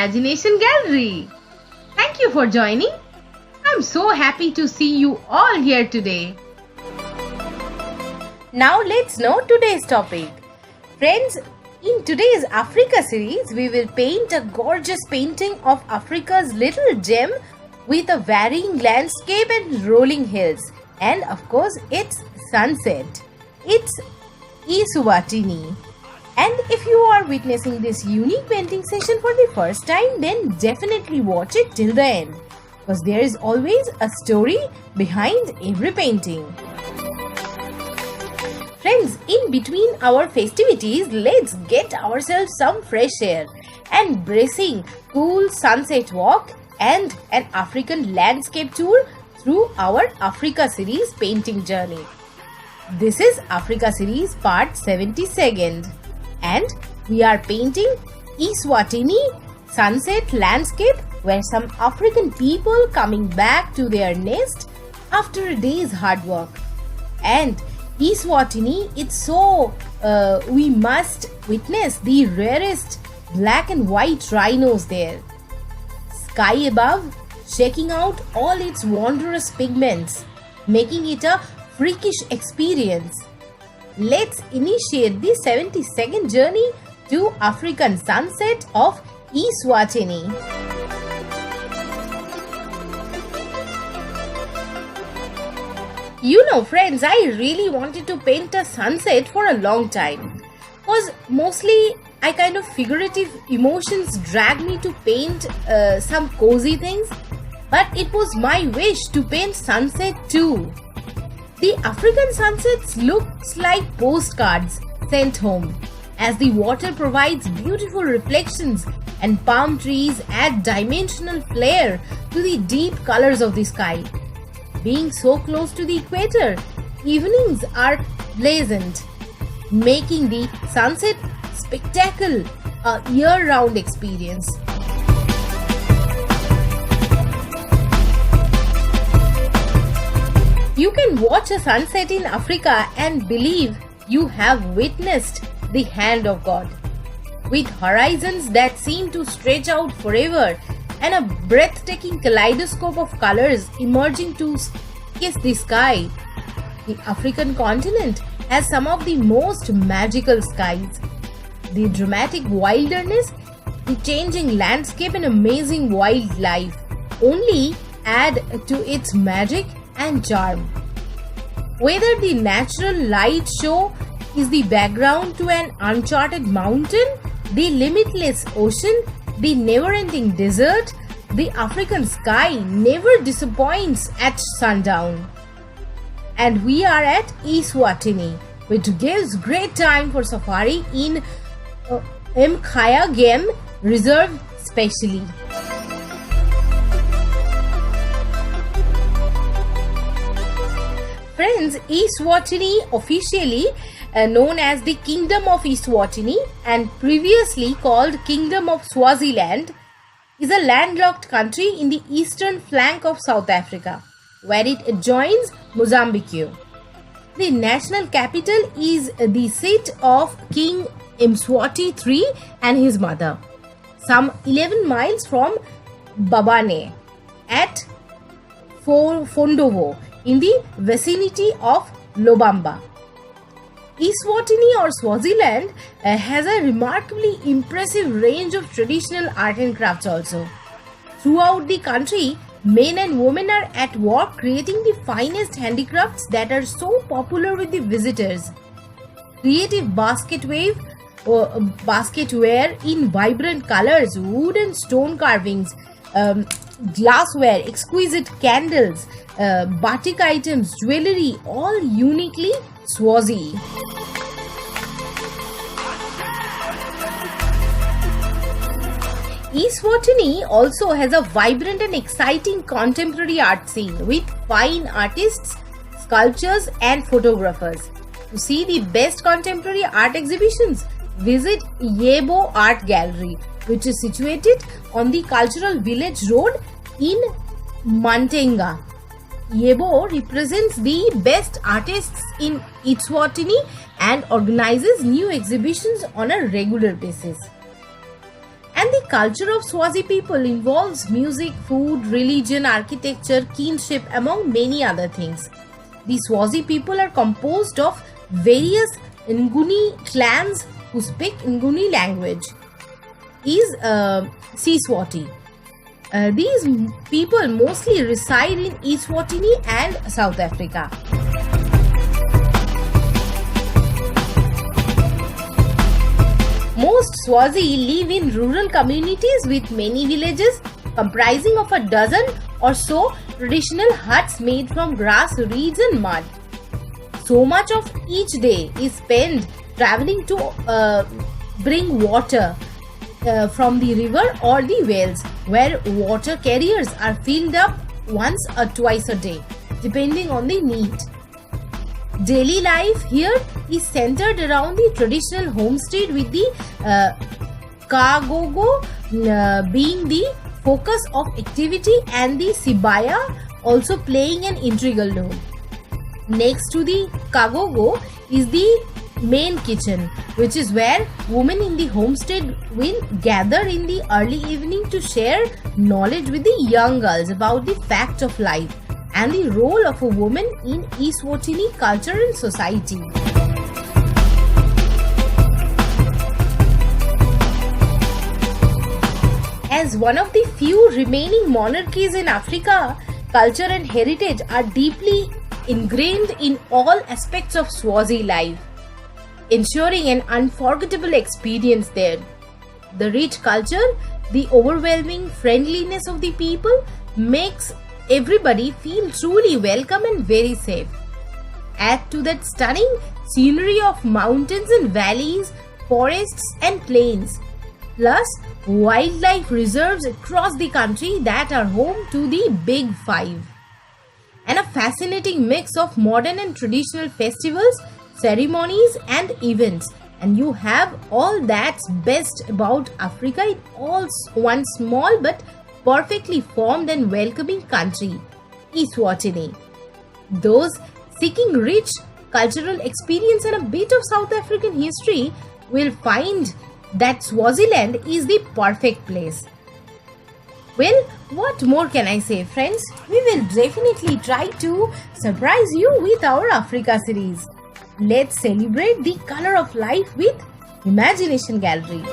Imagination Gallery. Thank you for joining. I'm so happy to see you all here today. Now let's know today's topic. Friends, in today's Africa series, we will paint a gorgeous painting of Africa's little gem with a varying landscape and rolling hills. And of course, it's sunset. It's Eswatini. And if you are witnessing this unique painting session for the first time, then definitely watch it till the end, because there is always a story behind every painting. Friends, in between our festivities, let's get ourselves some fresh air and bracing cool sunset walk and an African landscape tour through our Africa series painting journey. This is Africa series part 72nd. And we are painting Eswatini sunset landscape, where some African people coming back to their nest after a day's hard work. And Eswatini, it's so we must witness the rarest black and white rhinos there. Sky above shaking out all its wondrous pigments, making it a freakish experience. Let's initiate the 72nd journey to African sunset of Eswatini. You know, friends, I really wanted to paint a sunset for a long time, because mostly I kind of figurative emotions drag me to paint some cozy things, but it was my wish to paint sunset too. The African sunsets looks like postcards sent home, as the water provides beautiful reflections and palm trees add dimensional flair to the deep colors of the sky. Being so close to the equator, evenings are pleasant, making the sunset spectacle a year-round experience. You can watch a sunset in Africa and believe you have witnessed the hand of God. With horizons that seem to stretch out forever and a breathtaking kaleidoscope of colors emerging to kiss the sky, the African continent has some of the most magical skies. The dramatic wilderness, the changing landscape and amazing wildlife only add to its magic and charm. Whether the natural light show is the background to an uncharted mountain, the limitless ocean, the never-ending desert, the African sky never disappoints at sundown. And we are at Eswatini, which gives great time for safari in Mkhaya Game Reserve specially. Friends, Eswatini, officially known as the Kingdom of Eswatini and previously called Kingdom of Swaziland, is a landlocked country in the eastern flank of South Africa, where it adjoins Mozambique. The national capital is the seat of King Mswati III and his mother, some 11 miles from Babane at Fondovo, in the vicinity of Lobamba. Eswatini or Swaziland has a remarkably impressive range of traditional art and crafts also. Throughout the country, men and women are at work creating the finest handicrafts that are so popular with the visitors. Creative basketware in vibrant colors, wood and stone carvings, glassware, exquisite candles, batik items, jewelry, all uniquely Swazi. Eswatini also has a vibrant and exciting contemporary art scene with fine artists, sculptors and photographers. To see the best contemporary art exhibitions, visit Yebo Art Gallery, which is situated on the Cultural Village Road in Mantenga. Yebo represents the best artists in Eswatini and organizes new exhibitions on a regular basis. And the culture of Swazi people involves music, food, religion, architecture, kinship, among many other things. The Swazi people are composed of various Nguni clans who speak Nguni language. Is Eswatini. These people mostly reside in Eswatini and South Africa. Most Swazi live in rural communities with many villages comprising of a dozen or so traditional huts made from grass, reeds and mud. So much of each day is spent traveling to bring water from the river or the wells, where water carriers are filled up once or twice a day, depending on the need. Daily life here is centered around the traditional homestead, with the Kagogo being the focus of activity and the Sibaya also playing an integral role. Next to the Kagogo is the main kitchen, which is where women in the homestead will gather in the early evening to share knowledge with the young girls about the fact of life and the role of a woman in Eswatini culture and society. As one of the few remaining monarchies in Africa, culture and heritage are deeply ingrained in all aspects of Swazi life, ensuring an unforgettable experience there. The rich culture, the overwhelming friendliness of the people makes everybody feel truly welcome and very safe. Add to that stunning scenery of mountains and valleys, forests and plains, plus wildlife reserves across the country that are home to the Big Five, and a fascinating mix of modern and traditional festivals, ceremonies and events, and you have all that's best about Africa in all one small but perfectly formed and welcoming country, Eswatini. Those seeking rich cultural experience and a bit of South African history will find that Swaziland is the perfect place. Well, what more can I say, friends? We will definitely try to surprise you with our Africa series. Let's celebrate the color of life with Imagination Gallery.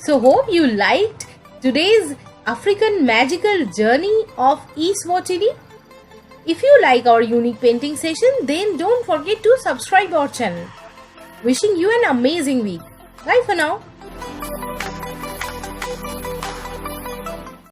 So hope you liked today's African magical journey of Eswatini. If you like our unique painting session, then don't forget to subscribe our channel. Wishing you an amazing week. Bye for now.